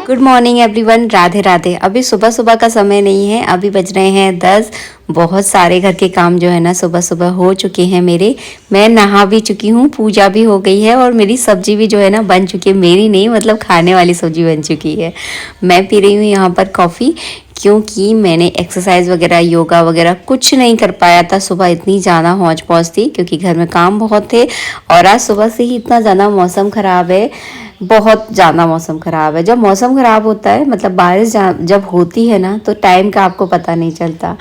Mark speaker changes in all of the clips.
Speaker 1: Good morning everyone, Radhe Radhe. अभी सुबह सुबह का समय नहीं है, अभी बज रहे हैं 10। बहुत सारे घर के काम जो है ना सुबह सुबह हो चुके हैं मेरे। मैं नहा भी चुकी हूँ, पूजा भी हो गई है और मेरी सब्जी भी जो है ना बन चुकी है। मेरी नहीं, मतलब खाने वाली सब्जी बन चुकी है। मैं पी रही हूँ यहाँ पर कॉफ़ी, क्योंकि मैंने एक्सरसाइज वगैरह योगा वगैरह कुछ नहीं कर पाया था सुबह। इतनी ज़्यादा हौच पौच थी क्योंकि घर में काम बहुत थे और आज सुबह से ही इतना ज़्यादा मौसम ख़राब है, बहुत ज़्यादा मौसम ख़राब है। जब मौसम ख़राब होता है, मतलब बारिश जब होती है ना, तो टाइम का आपको पता नहीं चलता।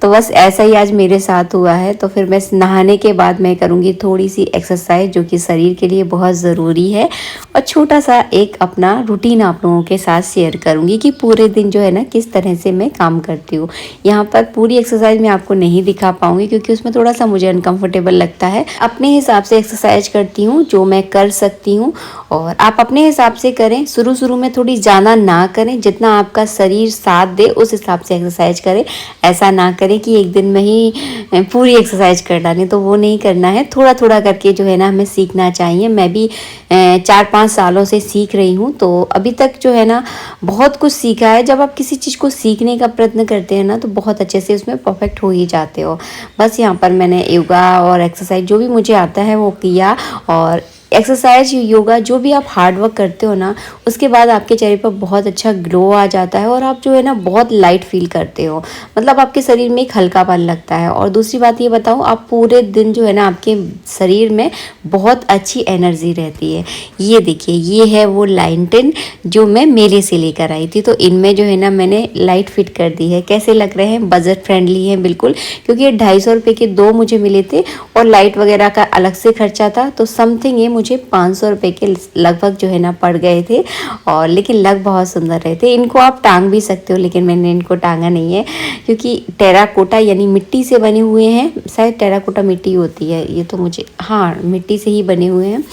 Speaker 1: तो बस ऐसा ही आज मेरे साथ हुआ है। तो फिर मैं नहाने के बाद मैं करूँगी थोड़ी सी एक्सरसाइज, जो कि शरीर के लिए बहुत ज़रूरी है। और छोटा सा एक अपना रूटीन आप लोगों के साथ शेयर करूँगी कि पूरे दिन जो है ना किस तरह से मैं काम करती हूँ। यहाँ पर पूरी एक्सरसाइज मैं आपको नहीं दिखा पाऊँगी क्योंकि उसमें थोड़ा सा मुझे अनकम्फर्टेबल लगता है। अपने हिसाब से एक्सरसाइज करती हूँ जो मैं कर सकती हूँ, और आप अपने हिसाब से करें। शुरू में थोड़ी ज़्यादा ना करें, जितना आपका शरीर साथ दे उस हिसाब से एक्सरसाइज करें। ऐसा ना करें कि एक दिन में ही पूरी एक्सरसाइज कर डालें, तो वो नहीं करना है। थोड़ा थोड़ा करके जो है ना हमें सीखना चाहिए। मैं भी 4-5 सालों से सीख रही हूँ, तो अभी तक जो है ना बहुत कुछ सीखा है। जब आप किसी चीज़ को सीखने का प्रयत्न करते हैं ना, तो बहुत अच्छे से उसमें परफेक्ट हो ही जाते हो। बस यहाँ पर मैंने योगा और एक्सरसाइज जो भी मुझे आता है वो किया। और एक्सरसाइज योगा जो भी आप हार्ड वर्क करते हो ना, उसके बाद आपके चेहरे पर बहुत अच्छा ग्लो आ जाता है और आप जो है ना बहुत लाइट फील करते हो। मतलब आपके शरीर में एक हल्कापन लगता है। और दूसरी बात ये बताऊँ, आप पूरे दिन जो है ना आपके शरीर में बहुत अच्छी एनर्जी रहती है। ये देखिए, ये है वो लाइन 10 जो मैं मेले से लेकर आई थी। तो इनमें जो है ना मैंने लाइट फिट कर दी है। कैसे लग रहे हैं? बजट फ्रेंडली है बिल्कुल, क्योंकि ये 250 रुपये के 2 मुझे मिले थे और लाइट वगैरह का अलग से खर्चा था। तो समथिंग ये मुझे 500 रुपये के लगभग जो है ना पड़ गए थे। और लेकिन लग बहुत सुंदर रहे थे। इनको आप टांग भी सकते हो, लेकिन मैंने इनको टांगा नहीं है क्योंकि टेराकोटा यानी मिट्टी से बने हुए हैं। शायद टेराकोटा मिट्टी होती है ये, तो मुझे, हाँ, मिट्टी से ही बने हुए हैं।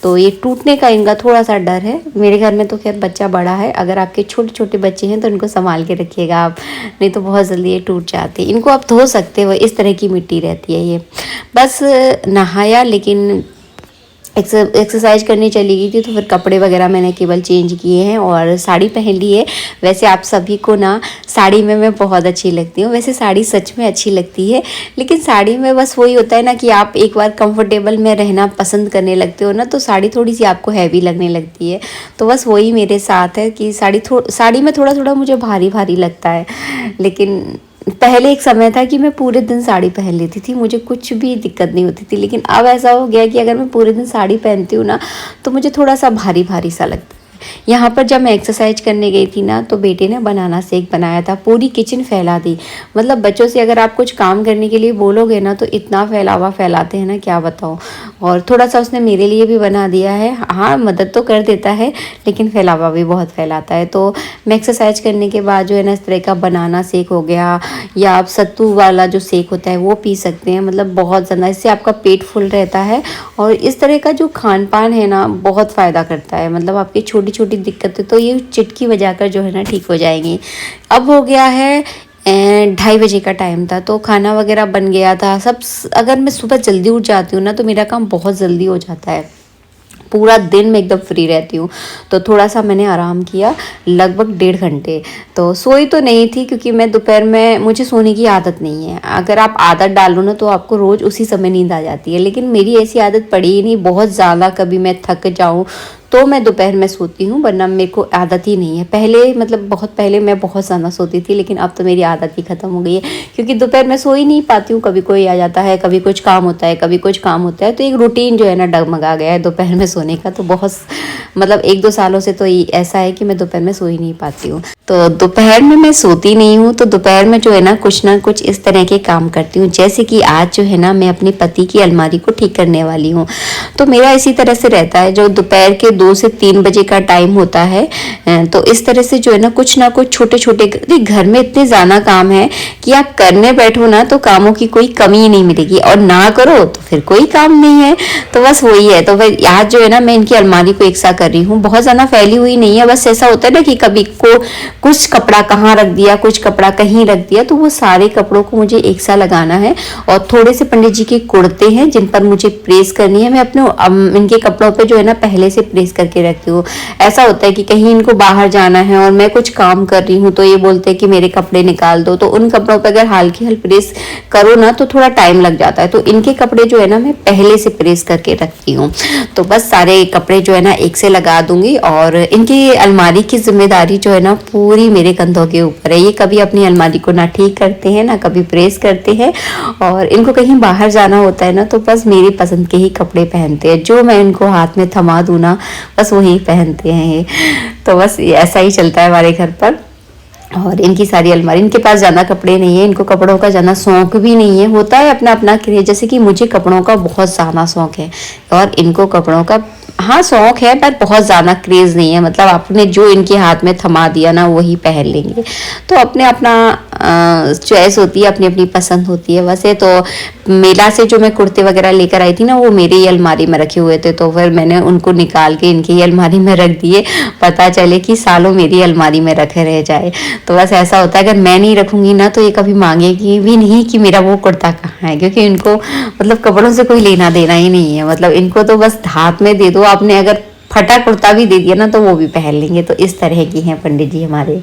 Speaker 1: तो ये टूटने का इनका थोड़ा सा डर है। मेरे घर में तो खैर बच्चा बड़ा है। अगर आपके छोटे छोटे बच्चे हैं तो इनको संभाल के रखिएगा आप, नहीं तो बहुत जल्दी ये टूट जाते हैं। इनको आप धो सकते हो, इस तरह की मिट्टी रहती है ये। बस नहाया, लेकिन एक्सरसाइज करने चली गई थी, तो फिर कपड़े वगैरह मैंने केवल चेंज किए हैं और साड़ी पहन ली है। वैसे आप सभी को ना साड़ी में मैं बहुत अच्छी लगती हूँ। वैसे साड़ी सच में अच्छी लगती है, लेकिन साड़ी में बस वही होता है ना कि आप एक बार कंफर्टेबल में रहना पसंद करने लगते हो ना, तो साड़ी थोड़ी सी आपको हैवी लगने लगती है। तो बस वही मेरे साथ है कि साड़ी में थोड़ा थोड़ा मुझे भारी भारी लगता है। लेकिन पहले एक समय था कि मैं पूरे दिन साड़ी पहन लेती थी, मुझे कुछ भी दिक्कत नहीं होती थी। लेकिन अब ऐसा हो गया कि अगर मैं पूरे दिन साड़ी पहनती हूँ ना, तो मुझे थोड़ा सा भारी भारी सा लगता है। यहाँ पर जब मैं एक्सरसाइज करने गई थी ना, तो बेटे ने बनाना शेक बनाया था। पूरी किचन फैला दी। मतलब बच्चों से अगर आप कुछ काम करने के लिए बोलोगे ना, तो इतना फैलावा फैलाते हैं ना, क्या बताऊँ। और थोड़ा सा उसने मेरे लिए भी बना दिया है। हाँ, मदद तो कर देता है, लेकिन फैलावा भी बहुत फैलाता है। तो मैं एक्सरसाइज करने के बाद जो है ना इस तरह का बनाना शेक हो गया, या आप सत्तू वाला जो शेक होता है वो पी सकते हैं। मतलब बहुत ज़्यादा इससे आपका पेट फुल रहता है। और इस तरह का जो खान पान है ना बहुत फ़ायदा करता है। मतलब आपकी छोटी छोटी दिक्कतें तो ये चिटकी बजाकर जो है ना ठीक हो जाएंगी। अब हो गया है 2:30 बजे का टाइम था, तो खाना वगैरह बन गया था सब। अगर मैं सुबह जल्दी उठ जाती हूँ ना, तो मेरा काम बहुत जल्दी हो जाता है। पूरा दिन में एकदम फ्री रहती हूँ। तो थोड़ा सा मैंने आराम किया, लगभग 1.5 घंटे। तो सोई तो नहीं थी क्योंकि मैं दोपहर में, मुझे सोने की आदत नहीं है। अगर आप आदत डालो ना, तो आपको रोज़ उसी समय नींद आ जाती है। लेकिन मेरी ऐसी आदत पड़ी ही नहीं। बहुत ज़्यादा कभी मैं थक जाऊँ तो मैं दोपहर में सोती हूँ, वरना मेरे को आदत ही नहीं है। पहले, मतलब बहुत पहले मैं बहुत ज़्यादा सोती थी, लेकिन अब तो मेरी आदत ही ख़त्म हो गई है क्योंकि दोपहर में सो ही नहीं पाती हूँ। कभी कोई आ जाता है, कभी कुछ काम होता है, कभी कुछ काम होता है। तो एक रूटीन जो है ना डगमगा गया है दोपहर में सोने का। तो बहुत, मतलब 1-2 सालों से तो ऐसा है कि मैं दोपहर में सो ही नहीं पाती हूँ। तो दोपहर में मैं सोती नहीं हूँ, तो दोपहर में जो है ना कुछ इस तरह के काम करती हूँ। जैसे कि आज जो है ना मैं अपने पति की अलमारी को ठीक करने वाली हूँ। तो मेरा इसी तरह से रहता है, जो दोपहर के 2 से 3 बजे का टाइम होता है। तो इस तरह से जो है ना कुछ छोटे छोटे, घर में इतने ज़्यादा काम है कि आप करने बैठो ना तो कामों की कोई कमी ही नहीं मिलेगी, और ना करो तो फिर कोई काम नहीं है। तो बस वही है। तो फिर आज जो है ना मैं इनकी अलमारी को एक साथ कर रही हूँ। बहुत ज़्यादा फैली हुई नहीं है, बस ऐसा होता है ना कि कभी को कुछ कपड़ा कहाँ रख दिया, कुछ कपड़ा कहीं रख दिया, तो वो सारे कपड़ों को मुझे एक साथ लगाना है। और थोड़े से पंडित जी के कुर्ते हैं जिन पर मुझे प्रेस करनी है। मैं अपने इनके कपड़ों पे जो है ना पहले से प्रेस प्रेस करके रखती हूँ। ऐसा होता है कि कहीं इनको बाहर जाना है और मैं कुछ काम कर रही हूँ तो ये बोलते हैं कि मेरे कपड़े निकाल दो, तो उन कपड़ों पर अगर हल्की हल्की प्रेस करो ना तो थोड़ा टाइम लग जाता है। तो इनके कपड़े जो है ना मैं पहले से प्रेस करके रखती हूँ। तो बस सारे कपड़े जो है ना एक से लगा दूंगी और इनकी अलमारी की जिम्मेदारी जो है ना पूरी मेरे कंधों के ऊपर है। ये कभी अपनी अलमारी को ना ठीक करते हैं ना कभी प्रेस करते हैं, और इनको कहीं बाहर जाना होता है ना तो बस मेरी पसंद के ही कपड़े पहनते हैं, जो मैं इनको हाथ में थमा दूँ ना बस वही पहनते हैं ये। तो बस ऐसा ही चलता है हमारे घर पर। और इनकी सारी अलमारी, इनके पास ज़्यादा कपड़े नहीं है, इनको कपड़ों का ज़्यादा शौक भी नहीं है, होता है अपना अपना क्रेज। जैसे कि मुझे कपड़ों का बहुत ज़्यादा शौक है और इनको कपड़ों का हाँ शौक है पर बहुत ज़्यादा क्रेज नहीं है। मतलब आपने जो इनके हाथ में थमा दिया ना वही पहन लेंगे। तो अपने अपना चॉइस होती है, अपनी अपनी पसंद होती है। वैसे तो मेला से जो मैं कुर्ते वगैरह लेकर आई थी ना वो मेरी ही अलमारी में रखे हुए थे, तो फिर मैंने उनको निकाल के इनकी ही अलमारी में रख दिए, पता चले कि सालों मेरी अलमारी में रखे रह जाए। तो बस ऐसा होता है, अगर मैं नहीं रखूंगी ना तो ये कभी मांगेगी भी नहीं कि मेरा वो कुर्ता कहाँ है, क्योंकि इनको मतलब कपड़ों से कोई लेना देना ही नहीं है। मतलब इनको तो बस हाथ में दे दो, आपने अगर फटा कुर्ता भी दे दिया ना तो वो भी पहन लेंगे। तो इस तरह की हैं पंडित जी हमारे।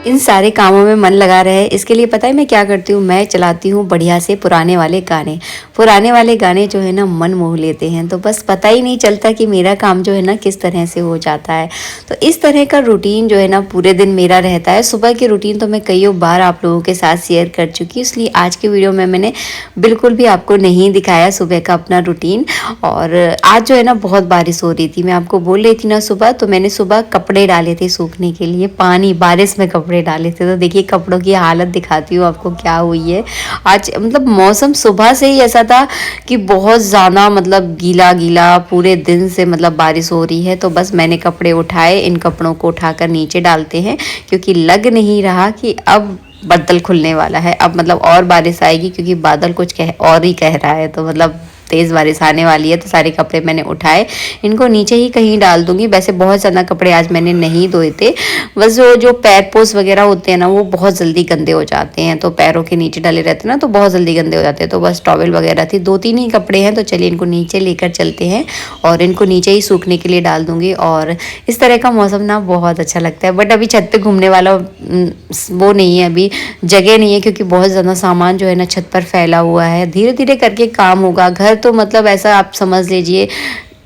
Speaker 1: इन सारे कामों में मन लगा रहे इसके लिए पता है मैं क्या करती हूँ, मैं चलाती हूँ बढ़िया से पुराने वाले गाने। पुराने वाले गाने जो है ना मन मोह लेते हैं, तो बस पता ही नहीं चलता कि मेरा काम जो है ना किस तरह से हो जाता है। तो इस तरह का रूटीन जो है ना पूरे दिन मेरा रहता है। सुबह की रूटीन तो मैं कई बार आप लोगों के साथ शेयर कर चुकी हूँ, इसलिए आज के वीडियो में मैंने बिल्कुल भी आपको नहीं दिखाया सुबह का अपना रूटीन। और आज जो है ना बहुत बारिश हो रही थी, मैं आपको बोल रही थी ना सुबह, तो मैंने सुबह कपड़े डाले थे सूखने के लिए, पानी बारिश में कपड़े डाले थे। तो देखिए कपड़ों की हालत दिखाती हूँ आपको क्या हुई है आज। मतलब मौसम सुबह से ही ऐसा था कि बहुत ज़्यादा मतलब गीला गीला पूरे दिन से मतलब बारिश हो रही है। तो बस मैंने कपड़े उठाए, इन कपड़ों को उठाकर नीचे डालते हैं, क्योंकि लग नहीं रहा कि अब बादल खुलने वाला है, अब मतलब और बारिश आएगी, क्योंकि बादल कुछ और ही कह रहा है। तो मतलब तेज़ बारिश आने वाली है। तो सारे कपड़े मैंने उठाए, इनको नीचे ही कहीं डाल दूंगी। वैसे बहुत ज़्यादा कपड़े आज मैंने नहीं धोए थे, बस जो पैर पोस्ट वगैरह होते हैं ना वो बहुत जल्दी गंदे हो जाते हैं, तो पैरों के नीचे डाले रहते हैं ना तो बहुत जल्दी गंदे हो जाते हैं। तो बस टॉवल वगैरह थी, 2-3 ही कपड़े हैं, तो चलिए इनको नीचे लेकर चलते हैं और इनको नीचे ही सूखने के लिए डाल दूंगी। और इस तरह का मौसम ना बहुत अच्छा लगता है। बट अभी छत पे घूमने वाला वो नहीं है, अभी जगह नहीं है, क्योंकि बहुत ज़्यादा सामान जो है ना छत पर फैला हुआ है। धीरे धीरे करके काम होगा। घर तो मतलब ऐसा आप समझ लीजिए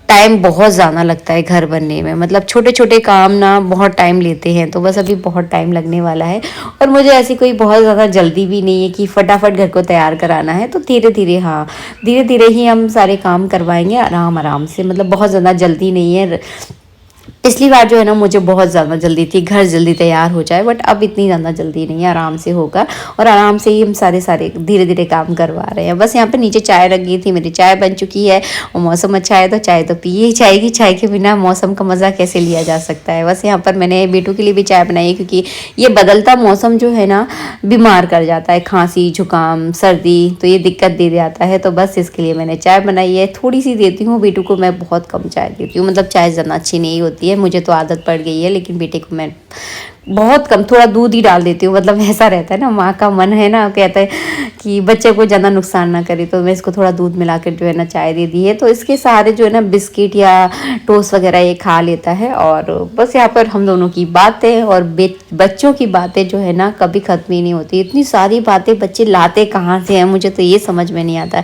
Speaker 1: टाइम बहुत ज़्यादा लगता है घर बनने में, मतलब छोटे छोटे काम ना बहुत टाइम लेते हैं। तो बस अभी बहुत टाइम लगने वाला है और मुझे ऐसी कोई बहुत ज़्यादा जल्दी भी नहीं है कि फटाफट घर को तैयार कराना है। तो धीरे धीरे, हाँ धीरे धीरे ही हम सारे काम करवाएंगे, आराम आराम से, मतलब बहुत ज़्यादा जल्दी नहीं है। पिछली बार जो है ना मुझे बहुत ज़्यादा जल्दी थी, घर जल्दी तैयार हो जाए, बट अब इतनी ज़्यादा जल्दी नहीं है, आराम से होगा और आराम से ही हम सारे धीरे धीरे काम करवा रहे हैं। बस यहाँ पे नीचे चाय रख गई थी, मेरी चाय बन चुकी है और मौसम अच्छा है तो चाय तो पिए ही जाएगी। चाय के बिना मौसम का मज़ा कैसे लिया जा सकता है। बस यहाँ पर मैंने बेटू के लिए भी चाय बनाई है, क्योंकि ये बदलता मौसम जो है ना बीमार कर जाता है, खांसी जुकाम सर्दी, तो ये दिक्कत दे जाता है। तो बस इसके लिए मैंने चाय बनाई है, थोड़ी सी देती हूँ बेटू को, मैं बहुत कम चाय देती हूँ, मतलब चाय ज़्यादा अच्छी नहीं होती है, मुझे तो आदत पड़ गई है, लेकिन बेटे को मैं बहुत कम थोड़ा दूध ही डाल देती हूँ। मतलब ऐसा रहता है ना, माँ का मन है ना, कहता है कि बच्चे को ज़्यादा नुकसान ना करे, तो मैं इसको थोड़ा दूध मिलाकर जो है ना चाय दे दी है। तो इसके सहारे जो है ना बिस्किट या टोस्ट वगैरह ये खा लेता है। और बस यहाँ पर हम दोनों की बातें और बच्चों की बातें जो है ना कभी ख़त्म ही नहीं होती। इतनी सारी बातें बच्चे लाते कहाँ से हैं, मुझे तो ये समझ में नहीं आता।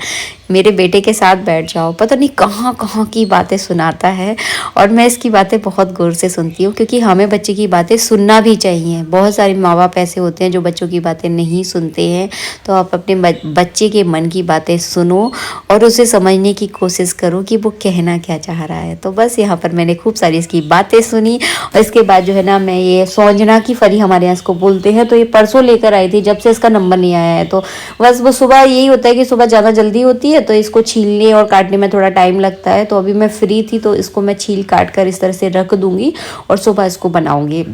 Speaker 1: मेरे बेटे के साथ बैठ जाओ, पता नहीं कहाँ कहाँ की बातें सुनाता है और मैं इसकी बातें बहुत गौर से सुनती हूँ, क्योंकि हमें बच्चे की बातें सुनना भी चाहिए। बहुत सारे माँ बाप ऐसे होते हैं जो बच्चों की बातें नहीं सुनते हैं। तो आप अपने बच्चे के मन की बातें सुनो और उसे समझने की कोशिश करो कि वो कहना क्या चाह रहा है। तो बस यहाँ पर मैंने खूब सारी इसकी बातें सुनी और इसके बाद जो है ना मैं ये सौंजना की फरी हमारे यहाँ इसको बोलते हैं, तो ये परसों लेकर आई थी, जब से इसका नंबर नहीं आया है। तो बस वो सुबह यही होता है कि सुबह ज़्यादा जल्दी होती है है तो इसको छीलने और काटने में थोड़ा टाइम लगता है। तो अभी मैं फ्री थी तो इसको मैं छील काट कर इस तरह से रख दूँगी और सुबह इसको बनाऊँगी।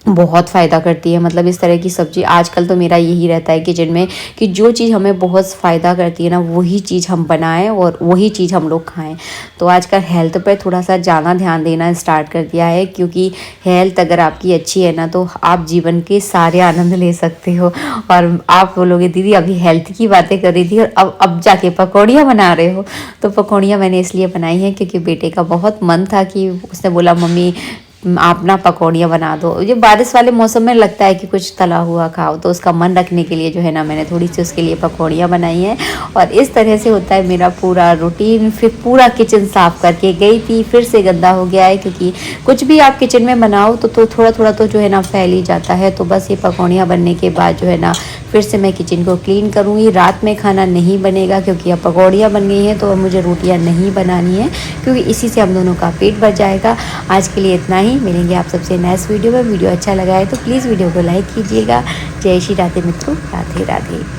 Speaker 1: बहुत फ़ायदा करती है, मतलब इस तरह की सब्ज़ी आजकल तो मेरा यही रहता है किचन में कि जो चीज़ हमें बहुत फ़ायदा करती है ना वही चीज़ हम बनाएं और वही चीज़ हम लोग खाएं। तो आजकल हेल्थ पे थोड़ा सा ज़्यादा ध्यान देना स्टार्ट कर दिया है, क्योंकि हेल्थ अगर आपकी अच्छी है ना तो आप जीवन के सारे आनंद ले सकते हो। और आप बोलोगे दीदी अभी हेल्थ की बातें कर रही थी और अब जाके पकौड़ियाँ बना रहे हो। तो पकौड़ियाँ मैंने इसलिए बनाई हैं क्योंकि बेटे का बहुत मन था कि उसने बोला मम्मी आप ना पकौड़ियाँ बना दो। ये बारिश वाले मौसम में लगता है कि कुछ तला हुआ खाओ, तो उसका मन रखने के लिए जो है ना मैंने थोड़ी सी उसके लिए पकौड़ियाँ बनाई हैं। और इस तरह से होता है मेरा पूरा रूटीन। फिर पूरा किचन साफ़ करके गई थी, फिर से गंदा हो गया है, क्योंकि कुछ भी आप किचन में बनाओ तो थोड़ा थोड़ा तो जो है ना फैल ही जाता है। तो बस ये पकौड़ियाँ बनने के बाद जो है ना फिर से मैं किचन को क्लीन करूँगी। रात में खाना नहीं बनेगा क्योंकि अब पकौड़ियाँ बन गई हैं, तो अब मुझे रोटियाँ नहीं बनानी है, क्योंकि इसी से हम दोनों का पेट भर जाएगा। आज के लिए इतना ही, मिलेंगे आप सबसे नेक्स्ट वीडियो में। वीडियो अच्छा लगा है तो प्लीज़ वीडियो को लाइक कीजिएगा। जय श्री राधे मित्रों, राधे राधे।